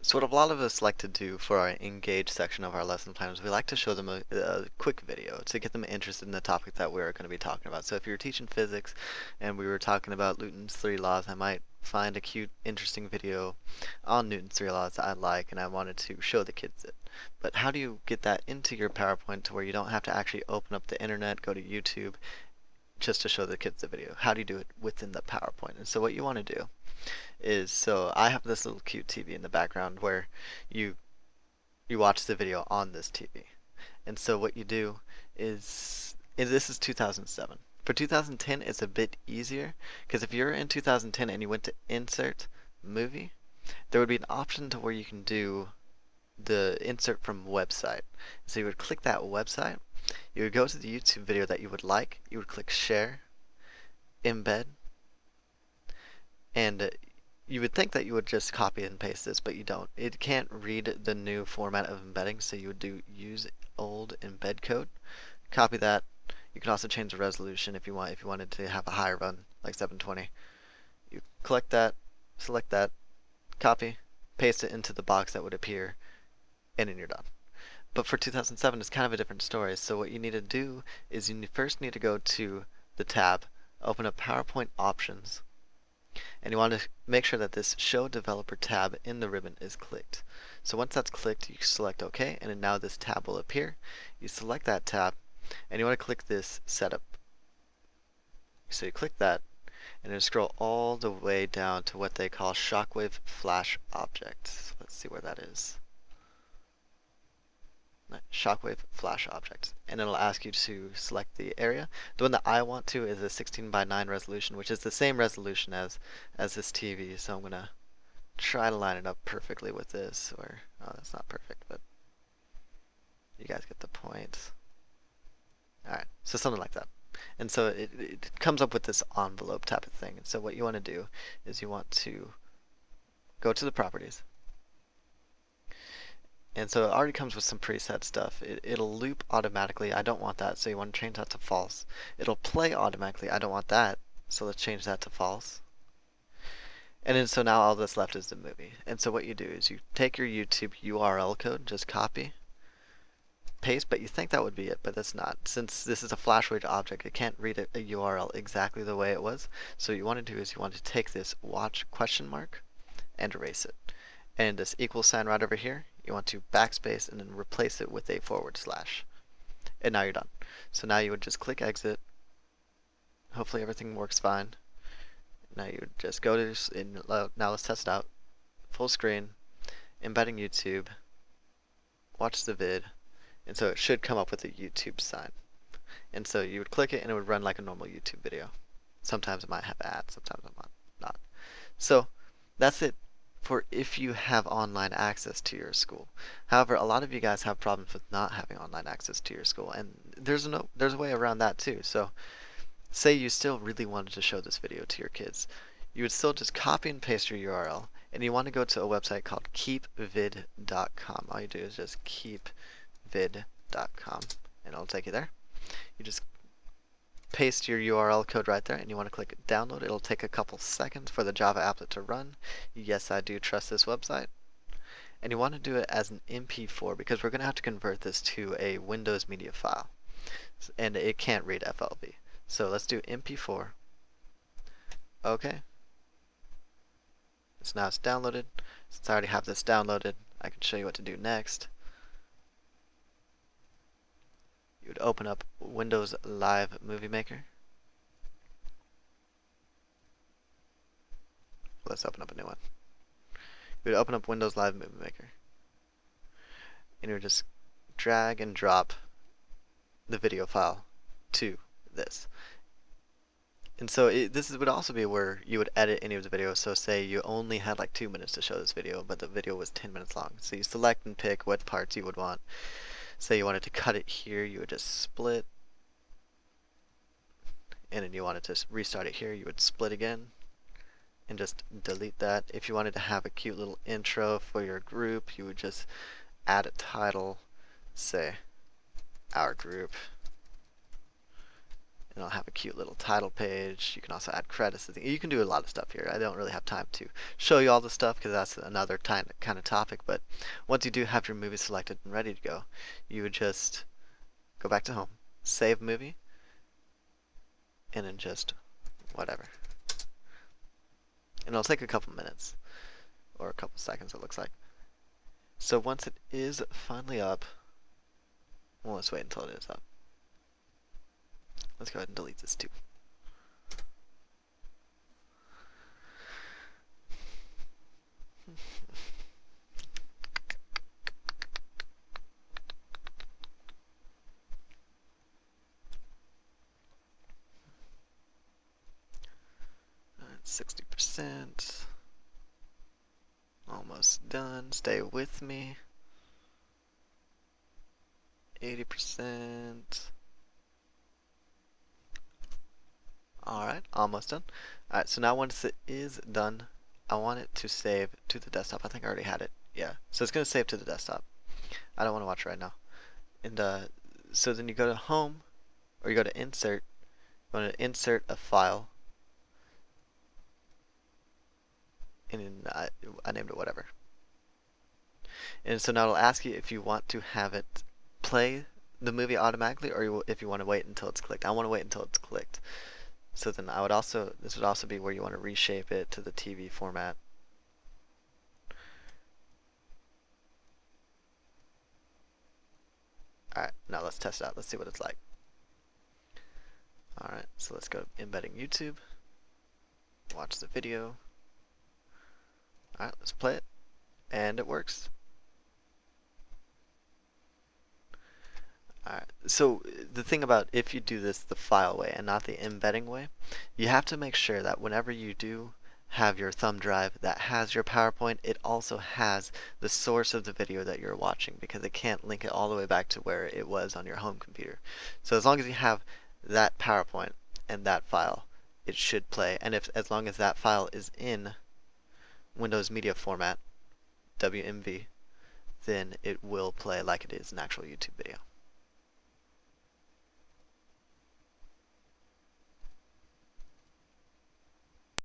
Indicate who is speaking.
Speaker 1: So what a lot of us like to do for our engage section of our lesson plans, we like to show them a quick video to get them interested in the topic that we're going to be talking about. So if you're teaching physics and we were talking about Newton's 3 laws, I might find a cute, interesting video on Newton's 3 laws that I like and I wanted to show the kids it. But how do you get that into your PowerPoint to where you don't have to actually open up the internet, go to YouTube, just to show the kids the video? How do you do it within the PowerPoint? And so what you want to do is, so I have this little cute TV in the background where you you watch the video on this TV. And so what you do is, and this is 2007. For 2010, it's a bit easier because if you're in 2010 and you went to Insert Movie, there would be an option to where you can do the insert from website. So you would click that website, you would go to the YouTube video that you would like, you would click Share, Embed, and you would think that you would just copy and paste this, but you don't. It can't read the new format of embedding, so you would do use old embed code. Copy that. You can also change the resolution if you want. If you wanted to have a higher run, like 720, you select that, copy, paste it into the box that would appear, and then you're done. But for 2007, it's kind of a different story. So what you need to do is you first need to go to the tab, open up PowerPoint Options, and you want to make sure that this Show Developer tab in the ribbon is clicked. So once that's clicked, you select OK, and then now this tab will appear. You select that tab, and you want to click this Setup. So you click that, and then scroll all the way down to what they call Shockwave Flash Objects. Let's see where that is. Shockwave Flash Objects, and it'll ask you to select the area. The one that I want to is a 16:9 resolution, which is the same resolution as this TV. So I'm gonna try to line it up perfectly with this. Or oh, that's not perfect, but you guys get the point. All right, so something like that. And so it comes up with this envelope type of thing. And so what you want to do is you want to go to the properties. And so it already comes with some preset stuff. It'll loop automatically. I don't want that, so you want to change that to false. It'll play automatically. I don't want that, so let's change that to false. And then so now all that's left is the movie. And so what you do is you take your YouTube URL code, just copy, paste, but you think that would be it, but that's not. Since this is a FlashWave object, it can't read a URL exactly the way it was. So what you want to do is you want to take this watch question mark and erase it. And this equal sign right over here, you want to backspace and then replace it with a /. And now you're done. So now you would just click exit. Hopefully everything works fine. Now you would just go to, and now let's test it out. Full screen, embedding YouTube, watch the vid, and so it should come up with a YouTube sign. And so you would click it and it would run like a normal YouTube video. Sometimes it might have ads, sometimes it might not. So that's it for if you have online access to your school. However, a lot of you guys have problems with not having online access to your school, and there's a way around that too. So say you still really wanted to show this video to your kids. You would still just copy and paste your URL, and you want to go to a website called keepvid.com. All you do is just keepvid.com, and it'll take you there. You just paste your URL code right there, and you want to click download. It'll take a couple seconds for the Java applet to run. Yes, I do trust this website. And you want to do it as an MP4 because we're going to have to convert this to a Windows media file, and it can't read FLV. So let's do MP4. Okay. So now it's downloaded. Since I already have this downloaded, I can show you what to do next. You would open up Windows Live Movie Maker. Let's open up a new one. You would open up Windows Live Movie Maker. And you would just drag and drop the video file to this. And so this would also be where you would edit any of the videos. So say you only had like 2 minutes to show this video, but the video was 10 minutes long. So you select and pick what parts you would want. Say you wanted to cut it here, you would just split. And then you wanted to restart it here, you would split again. And just delete that. If you wanted to have a cute little intro for your group, you would just add a title, say, our group. And it'll have a cute little title page. You can also add credits. You can do a lot of stuff here. I don't really have time to show you all the stuff because that's another kind of topic. But once you do have your movie selected and ready to go, you would just go back to home, save movie, and then just whatever. And it'll take a couple minutes or a couple seconds, it looks like. So once it is finally up, well, let's wait until it is up. Let's go ahead and delete this too. 60%. Almost done. Stay with me. 80%. Alright, almost done. Alright, so now once it is done, I want it to save to the desktop. I think I already had it. Yeah, so it's going to save to the desktop. I don't want to watch it right now. And so then you go to Home, or you go to Insert. You want to insert a file. And I named it whatever. And so now it'll ask you if you want to have it play the movie automatically or if you want to wait until it's clicked. I want to wait until it's clicked. So then this would also be where you want to reshape it to the TV format. Alright, now let's test it out. Let's see what it's like. Alright, so let's go to Embedding YouTube. Watch the video. Alright, let's play it. And it works. Alright, so the thing about if you do this the file way and not the embedding way, you have to make sure that whenever you do have your thumb drive that has your PowerPoint, it also has the source of the video that you're watching because it can't link it all the way back to where it was on your home computer. So as long as you have that PowerPoint and that file, it should play. And as long as that file is in Windows Media Format, WMV, then it will play like it is an actual YouTube video.